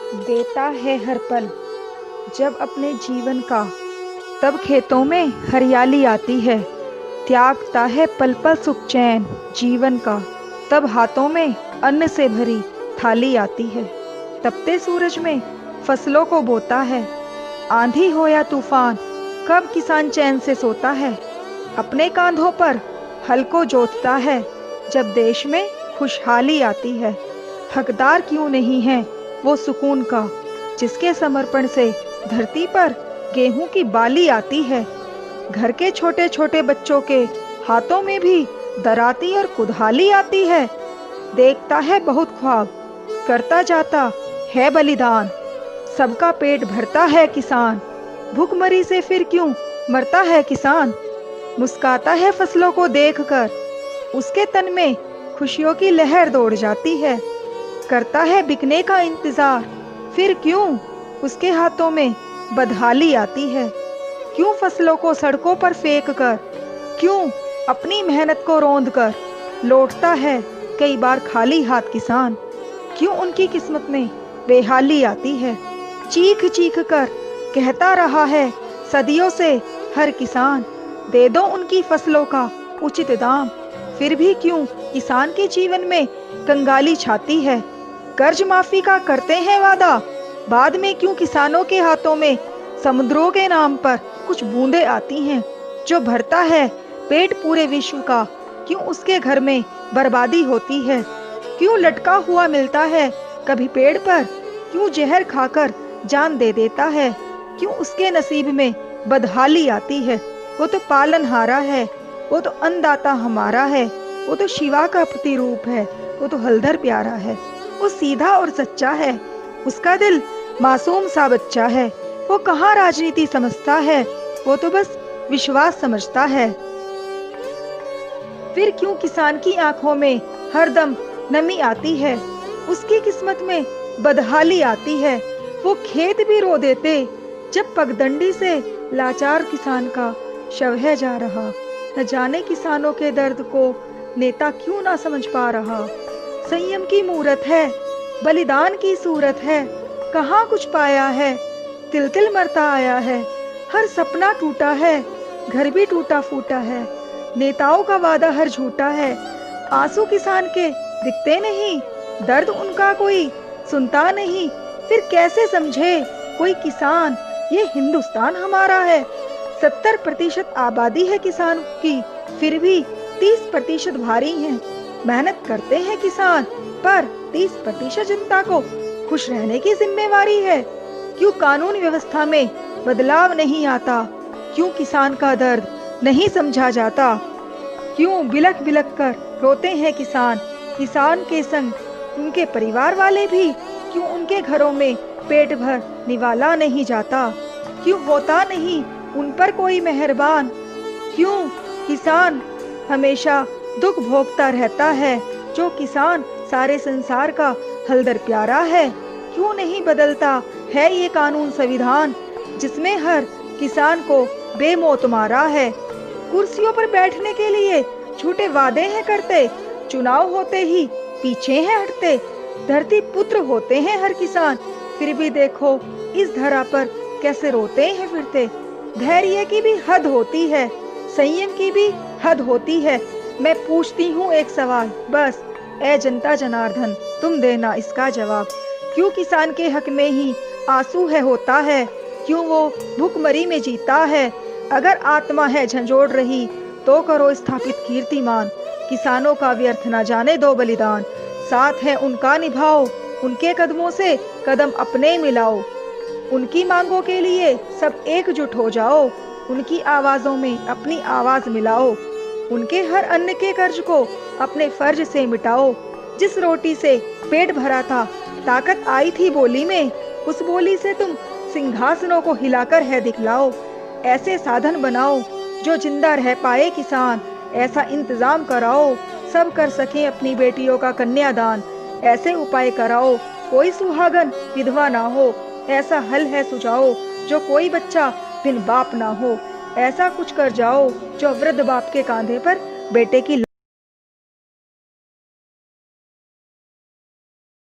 देता है हर पल जब अपने जीवन का, तब खेतों में हरियाली आती है। त्यागता है पल पल सुख चैन जीवन का, तब हाथों में अन्न से भरी थाली आती है। तपते सूरज में फसलों को बोता है, आंधी हो या तूफान कब किसान चैन से सोता है। अपने कांधों पर हल को जोतता है, जब देश में खुशहाली आती है। हकदार क्यों नहीं है वो सुकून का, जिसके समर्पण से धरती पर गेहूं की बाली आती है। घर के छोटे छोटे बच्चों के हाथों में भी दराती और कुल्हाड़ी आती है। देखता है बहुत ख्वाब, करता जाता है बलिदान, सबका पेट भरता है किसान। भूखमरी से फिर क्यों मरता है किसान। मुस्काता है फसलों को देखकर, उसके तन में खुशियों की लहर दौड़ जाती है। करता है बिकने का इंतजार, फिर क्यों उसके हाथों में बदहाली आती है। क्यों फसलों को सड़कों पर फेंक कर, क्यों अपनी मेहनत को रौंद कर लौटता है कई बार खाली हाथ किसान। क्यों उनकी किस्मत में बेहाली आती है। चीख चीख कर कहता रहा है सदियों से हर किसान, दे दो उनकी फसलों का उचित दाम। फिर भी क्यों किसान के जीवन में कंगाली छाती है। कर्ज माफी का करते हैं वादा, बाद में क्यों किसानों के हाथों में समुद्रों के नाम पर कुछ बूंदें आती हैं। जो भरता है पेट पूरे विश्व का, क्यों उसके घर में बर्बादी होती है। क्यों लटका हुआ मिलता है कभी पेड़ पर, क्यों जहर खाकर जान दे देता है। क्यों उसके नसीब में बदहाली आती है। वो तो पालनहारा है, वो तो अन्नदाता हमारा है, वो तो शिवा का प्रतिरूप है, वो तो हलधर प्यारा है। वो सीधा और सच्चा है, उसका दिल मासूम सा बच्चा है। वो कहाँ राजनीति समझता है, वो तो बस विश्वास समझता है। फिर क्यों किसान की आंखों में हरदम नमी आती है, उसकी किस्मत में बदहाली आती है। वो खेत भी रो देते जब पगडंडी से लाचार किसान का शव है जा रहा। न जाने किसानों के दर्द को नेता क्यों ना समझ पा रहा। संयम की मूरत है, बलिदान की सूरत है, कहाँ कुछ पाया है, तिल तिल मरता आया है। हर सपना टूटा है, घर भी टूटा फूटा है, नेताओं का वादा हर झूठा है। आंसू किसान के दिखते नहीं, दर्द उनका कोई सुनता नहीं। फिर कैसे समझे कोई किसान ये हिंदुस्तान हमारा है। 70% आबादी है किसान की, फिर भी 30% भारी है। मेहनत करते हैं किसान, पर 30% जनता को खुश रहने की जिम्मेवारी है। क्यों कानून व्यवस्था में बदलाव नहीं आता, क्यों किसान का दर्द नहीं समझा जाता। क्यों बिलख बिलख कर रोते हैं किसान, किसान के संग उनके परिवार वाले भी। क्यों उनके घरों में पेट भर निवाला नहीं जाता, क्यों होता नहीं उन पर कोई मेहरबान। क्यों किसान हमेशा दुख भोगता रहता है, जो किसान सारे संसार का हलदर प्यारा है। क्यों नहीं बदलता है ये कानून संविधान, जिसमें हर किसान को बेमौत मारा है। कुर्सियों पर बैठने के लिए झूठे वादे हैं करते, चुनाव होते ही पीछे हैं हटते। धरती पुत्र होते हैं हर किसान, फिर भी देखो इस धरा पर कैसे रोते हैं फिरते। धैर्य की भी हद होती है, संयम की भी हद होती है। मैं पूछती हूँ एक सवाल बस, ए जनता जनार्दन तुम देना इसका जवाब। क्यों किसान के हक में ही आंसू है होता है, क्यों वो भूखमरी में जीता है। अगर आत्मा है झंझोड़ रही तो करो स्थापित कीर्तिमान। किसानों का व्यर्थ न जाने दो बलिदान, साथ है उनका निभाओ, उनके कदमों से कदम अपने मिलाओ। उनकी मांगों के लिए सब एकजुट हो जाओ, उनकी आवाजों में अपनी आवाज मिलाओ। उनके हर अन्न के कर्ज को अपने फर्ज से मिटाओ। जिस रोटी से पेट भरा था ताकत आई थी बोली में, उस बोली से तुम सिंहासनों को हिलाकर है दिखलाओ। ऐसे साधन बनाओ जो जिंदा रह पाए किसान, ऐसा इंतजाम कराओ सब कर सके अपनी बेटियों का कन्यादान। ऐसे उपाय कराओ कोई सुहागन विधवा ना हो, ऐसा हल है सुझाओ जो कोई बच्चा बिन बाप ना हो। ऐसा कुछ कर जाओ जो वृद्ध बाप के कांधे पर बेटे की